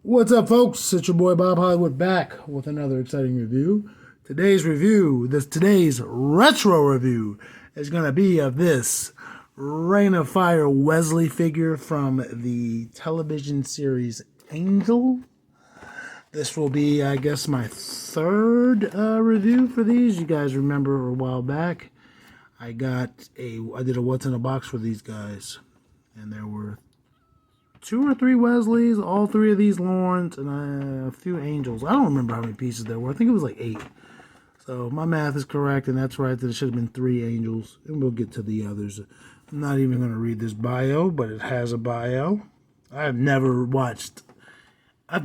What's up, folks? It's your boy Bob Hollywood back with another exciting review. Today's retro review, is going to be of this Rain of Fire Wesley figure from the television series Angel. This will be, I guess, my third review for these. You guys remember a while back, I did a what's in a box for these guys, and there were 2 or 3 Wesleys, all 3 of these Lawrence, and a few Angels. I don't remember how many pieces there were. I think it was like 8. So my math is correct, and that's right. There should have been 3 Angels, and we'll get to the others. I'm not even going to read this bio, but it has a bio. I've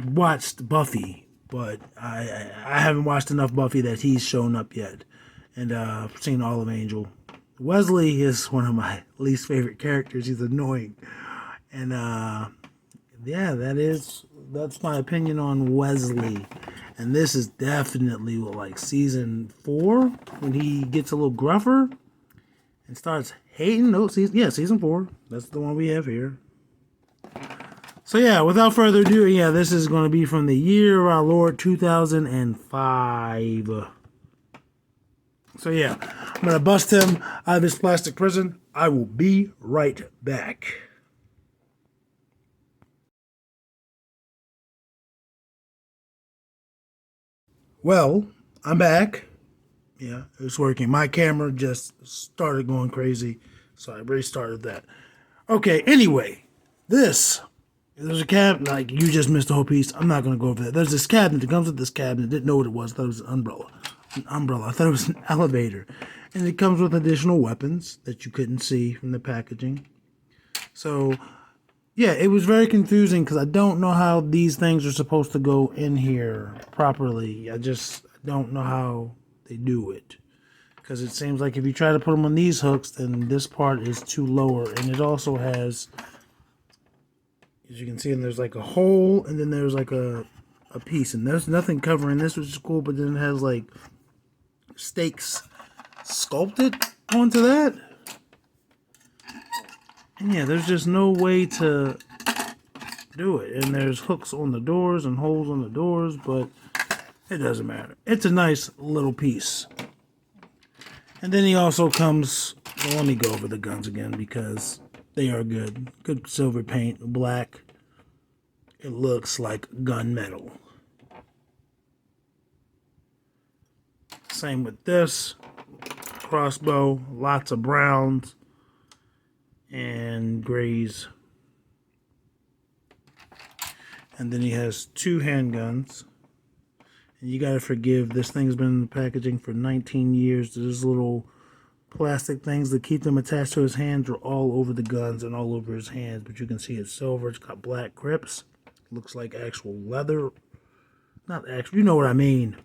watched Buffy, but I haven't watched enough Buffy that he's shown up yet. And I've seen all of Angel. Wesley is one of my least favorite characters. He's annoying. And yeah, that's my opinion on Wesley. And this is definitely like season 4 when he gets a little gruffer and starts hating. No, season 4. That's the one we have here. So yeah, without further ado, this is going to be from the year of our Lord 2005. So yeah, I'm going to bust him out of his plastic prison. I will be right back. Well, I'm back. Yeah, it's working. My camera just started going crazy, so I restarted that. Okay, anyway, there's a cabinet. Like, you just missed the whole piece. I'm not going to go over that. There's this cabinet that comes with this cabinet. Didn't know what it was. I thought it was an umbrella. I thought it was an elevator. And it comes with additional weapons that you couldn't see from the packaging. So yeah, it was very confusing because I don't know how these things are supposed to go in here properly. I just don't know how they do it. Because it seems like if you try to put them on these hooks, then this part is too lower. And it also has, as you can see, and there's like a hole, and then there's like a piece. And there's nothing covering this, which is cool, but then it has like stakes sculpted onto that. And yeah, there's just no way to do it. And there's hooks on the doors and holes on the doors, but it doesn't matter. It's a nice little piece. And then he also comes, well, let me go over the guns again because they are good. Good silver paint, black. It looks like gunmetal. Same with this. Crossbow, lots of browns and grays. And then he has 2 handguns. And you gotta forgive, this thing's been in the packaging for 19 years. There's little plastic things that keep them attached to his hands are all over the guns and all over his hands. But you can see it's silver. It's got black grips. Looks like actual leather. Not actual, you know what I mean.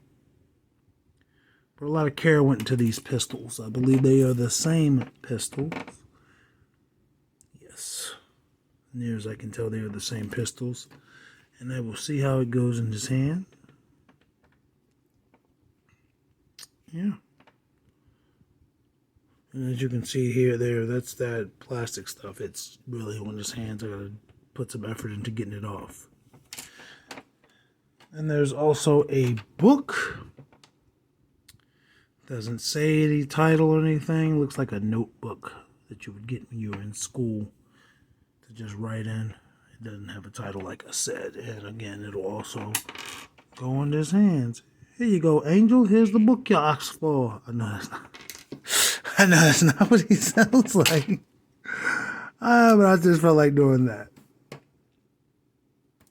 But a lot of care went into these pistols. I believe they are the same pistols. Yes. Near as I can tell, they are the same pistols. And I will see how it goes in his hand. Yeah. And as you can see here, that's that plastic stuff. It's really on his hands. I gotta put some effort into getting it off. And there's also a book. Doesn't say any title or anything. Looks like a notebook that you would get when you were in school to just write in. It doesn't have a title, like I said. And again, it'll also go in his hands. Here you go, Angel. Here's the book you asked for. I know that's not what he sounds like. But I just felt like doing that.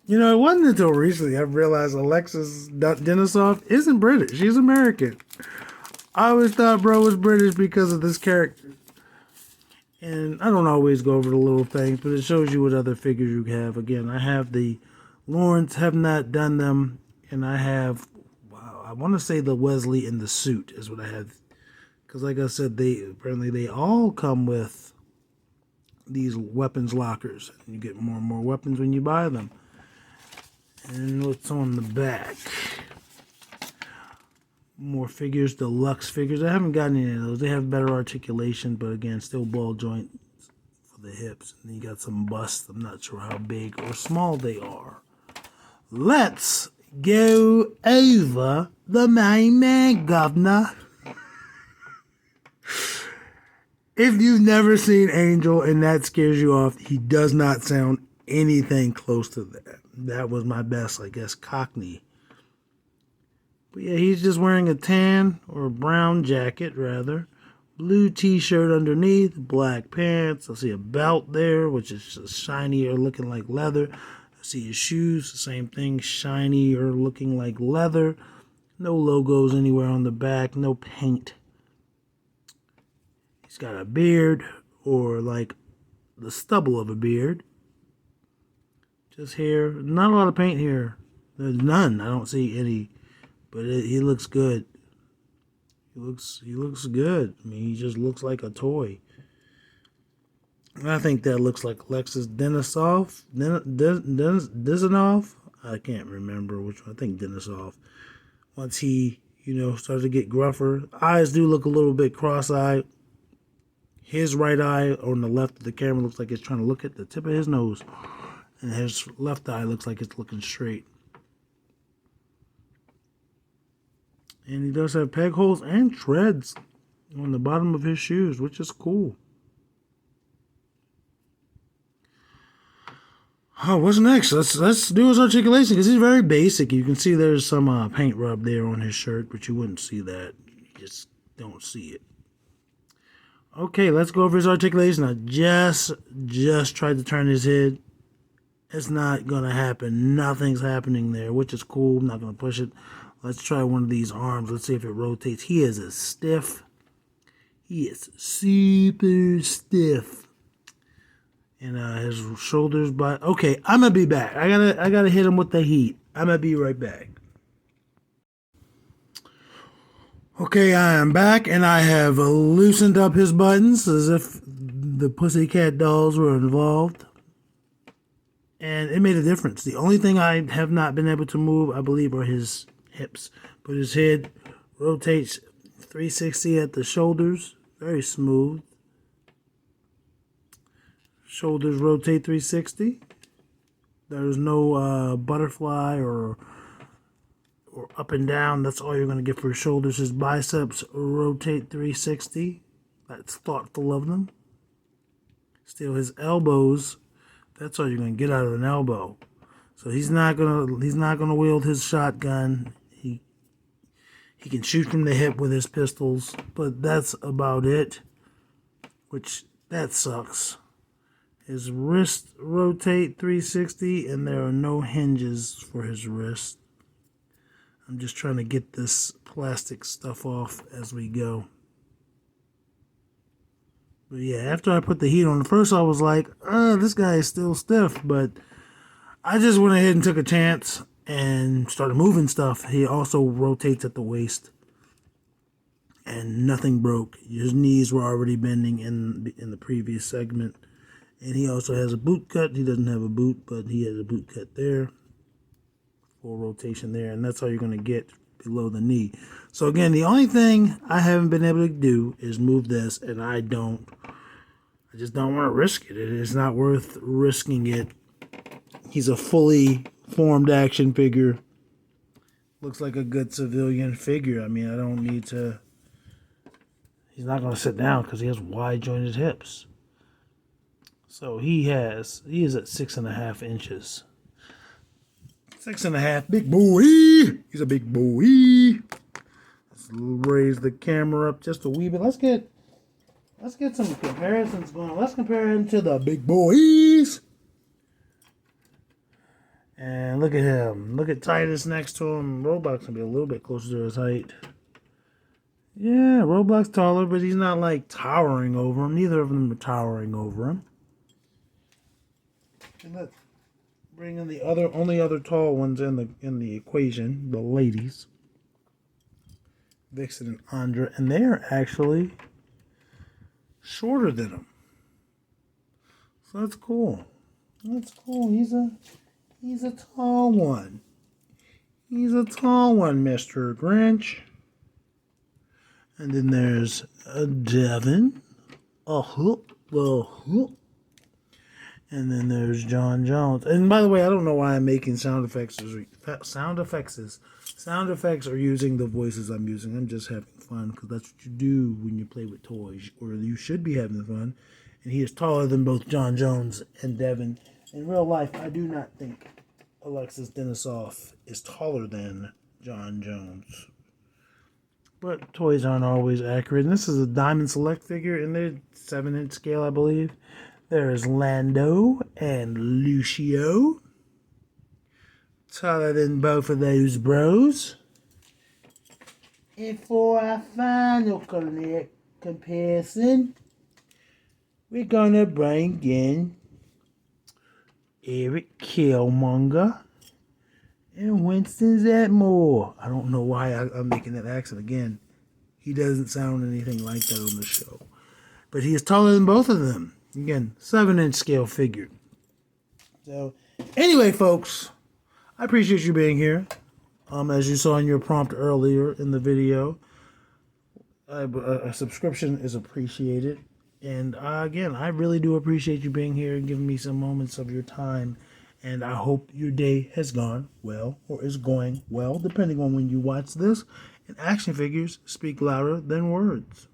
You know, it wasn't until recently I realized Alexis Denisov isn't British. She's American. I always thought bro was British because of this character. And I don't always go over the little things, but it shows you what other figures you have. Again, I have the Lawrence, have not done them. And I have, I want to say the Wesley in the suit is what I have. Because like I said, apparently they all come with these weapons lockers. And you get more and more weapons when you buy them. And what's on the back? More figures, deluxe figures. I haven't gotten any of those. They have better articulation, but again, still ball joint for the hips. And then you got some busts. I'm not sure how big or small they are. let's go over the main man, governor. If you've never seen Angel and that scares you off, he does not sound anything close to that. That was my best, I guess, Cockney. But yeah, he's just wearing a tan or a brown jacket, rather. Blue t-shirt underneath, black pants. I see a belt there, which is just shiny or looking like leather. I see his shoes, the same thing, shiny or looking like leather. No logos anywhere on the back, no paint. He's got a beard, or like the stubble of a beard. Just hair. Not a lot of paint here. There's none. I don't see any. But he looks good. He looks good. I mean, he just looks like a toy. And I think that looks like Alexis Denisov. Denisov? I can't remember which one. I think Denisov. Once he, starts to get gruffer. Eyes do look a little bit cross-eyed. His right eye on the left of the camera looks like it's trying to look at the tip of his nose. And his left eye looks like it's looking straight. And he does have peg holes and treads on the bottom of his shoes, which is cool. Oh, what's next? Let's do his articulation, because he's very basic. You can see there's some paint rub there on his shirt, but you wouldn't see that. You just don't see it. Okay, let's go over his articulation. I just tried to turn his head. It's not going to happen. Nothing's happening there, which is cool. I'm not going to push it. Let's try one of these arms. Let's see if it rotates. He is a stiff. He is super stiff. And his shoulders by. Okay, I'm gonna be back. I gotta hit him with the heat. I'm gonna be right back. Okay, I am back, and I have loosened up his buttons as if the Pussycat Dolls were involved. And it made a difference. The only thing I have not been able to move, I believe, are his hips. But his head rotates 360 at the shoulders. Very smooth. Shoulders rotate 360. There's no butterfly or up and down. That's all you're going to get for his shoulders. His biceps rotate 360. That's thoughtful of them. Still, his elbows, that's all you're going to get out of an elbow. So he's not gonna wield his shotgun. He can shoot from the hip with his pistols, but that's about it. Which that sucks. His wrist rotate 360, and there are no hinges for his wrist. I'm just trying to get this plastic stuff off as we go. But yeah, after I put the heat on, at first I was like, this guy is still stiff, but I just went ahead and took a chance and started moving stuff. He also rotates at the waist, and nothing broke. His knees were already bending in the previous segment. And he also has a boot cut. He doesn't have a boot, but he has a boot cut there. Full rotation there. And that's all you're going to get below the knee. So again, the only thing I haven't been able to do is move this. And I just don't want to risk it. It's not worth risking it. He's a fully formed action figure. Looks like a good civilian figure. I mean, I don't need to. He's not going to sit down because he has wide jointed hips. So he is at 6.5 inches. 6.5, big boy. He's a big boy. Let's raise the camera up just a wee bit. Let's get some comparisons going. Let's compare him to the big boys. And look at him. Look at Titus next to him. Roblox can be a little bit closer to his height. Yeah, Roblox's taller, but he's not like towering over him. Neither of them are towering over him. And let's bring in the only other tall ones in the equation, the ladies, Vixen and Andra, and they are actually shorter than him. So that's cool. That's cool. He's a tall one. He's a tall one, Mr. Grinch. And then there's Devin. And then there's John Jones. And by the way, I don't know why I'm making sound effects. Sound effects are using the voices I'm using. I'm just having fun because that's what you do when you play with toys, or you should be having fun. And he is taller than both John Jones and Devin. In real life, I do not think Alexis Denisoff is taller than John Jones. But toys aren't always accurate. And this is a Diamond Select figure in the 7-inch scale, I believe. There's Lando and Lucio. Taller than both of those bros. And for our final comparison, we're gonna bring in Eric Killmonger and Winston Zedmore. I don't know why I'm making that accent again. He doesn't sound anything like that on the show. But he is taller than both of them. Again, 7-inch scale figure. So, anyway, folks, I appreciate you being here. As you saw in your prompt earlier in the video, a subscription is appreciated. And again, I really do appreciate you being here and giving me some moments of your time. And I hope your day has gone well, or is going well, depending on when you watch this. And action figures speak louder than words.